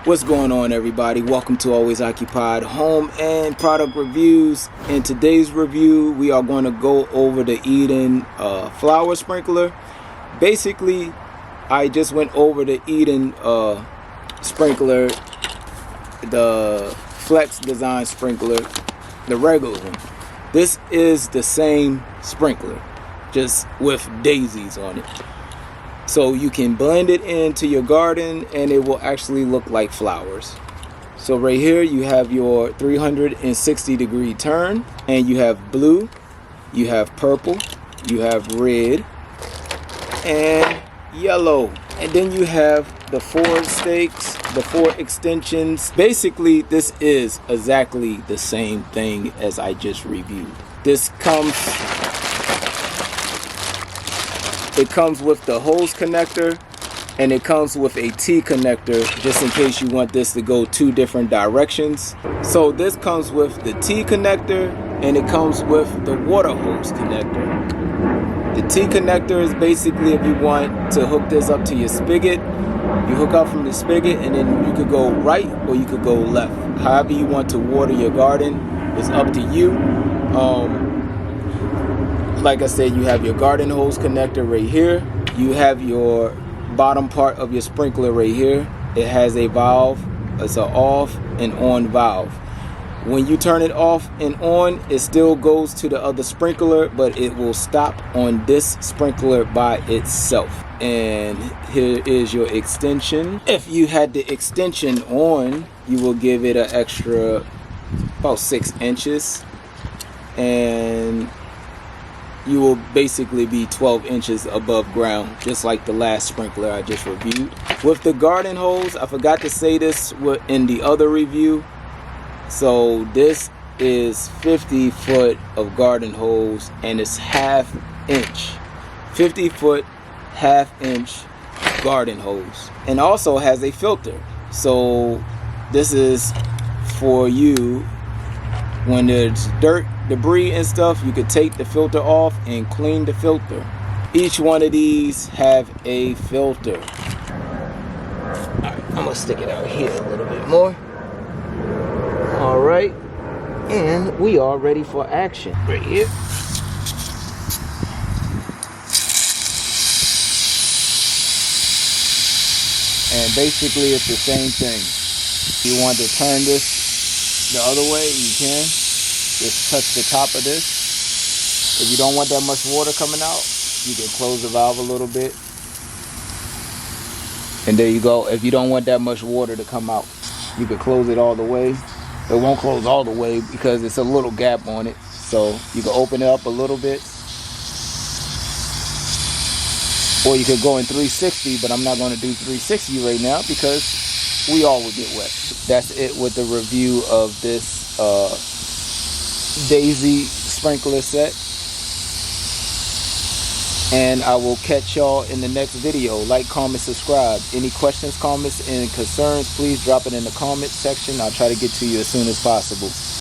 What's going on, everybody? Welcome to Always Occupied Home and Product Reviews. In today's review, we are going to go over the Eden flower sprinkler. Basically, I just went over the Eden sprinkler, the Flex Design sprinkler, the regular one. This is the same sprinkler, just with daisies on it. So you can blend it into your garden and it will actually look like flowers. So right here you have your 360 degree turn, and you have blue, you have purple, you have red and yellow. And then you have the 4 stakes, the 4 extensions. Basically, this is exactly the same thing as I just reviewed. It comes with the hose connector, and it comes with a T-connector just in case you want this to go 2 different directions. So this comes with the T-connector and it comes with the water hose connector. The T-connector is basically if you want to hook this up to your spigot, you hook up from the spigot and then you could go right or you could go left. However you want to water your garden is up to you. Like I said, you have your garden hose connector right here. You have your bottom part of your sprinkler right here. It has a valve. It's an off and on valve. When you turn it off and on, it still goes to the other sprinkler, but it will stop on this sprinkler by itself. And here is your extension. If you had the extension on, you will give it an extra about 6 inches. And you will basically be 12 inches above ground, just like the last sprinkler I just reviewed. With the garden hose, I forgot to say this in the other review. So this is 50 foot of garden hose and it's ½ inch. 50 foot, ½ inch garden hose. And also has a filter. So this is for you when there's dirt, debris and stuff, you could take the filter off and clean the filter. Each one of these have a filter. Alright, I'm gonna stick it out here a little bit more. Alright, and we are ready for action right here. And basically it's the same thing. If you want to turn this the other way, you can. Just touch the top of this. If you don't want that much water coming out, you can close the valve a little bit. And there you go. If you don't want that much water to come out, you can close it all the way. It won't close all the way because it's a little gap on it. So you can open it up a little bit. Or you could go in 360, but I'm not going to do 360 right now because we all would get wet. That's it with the review of this daisy sprinkler set. And I will catch y'all in the next video. Like, comment, subscribe. Any questions, comments, and concerns, please drop it in the comment section. I'll try to get to you as soon as possible.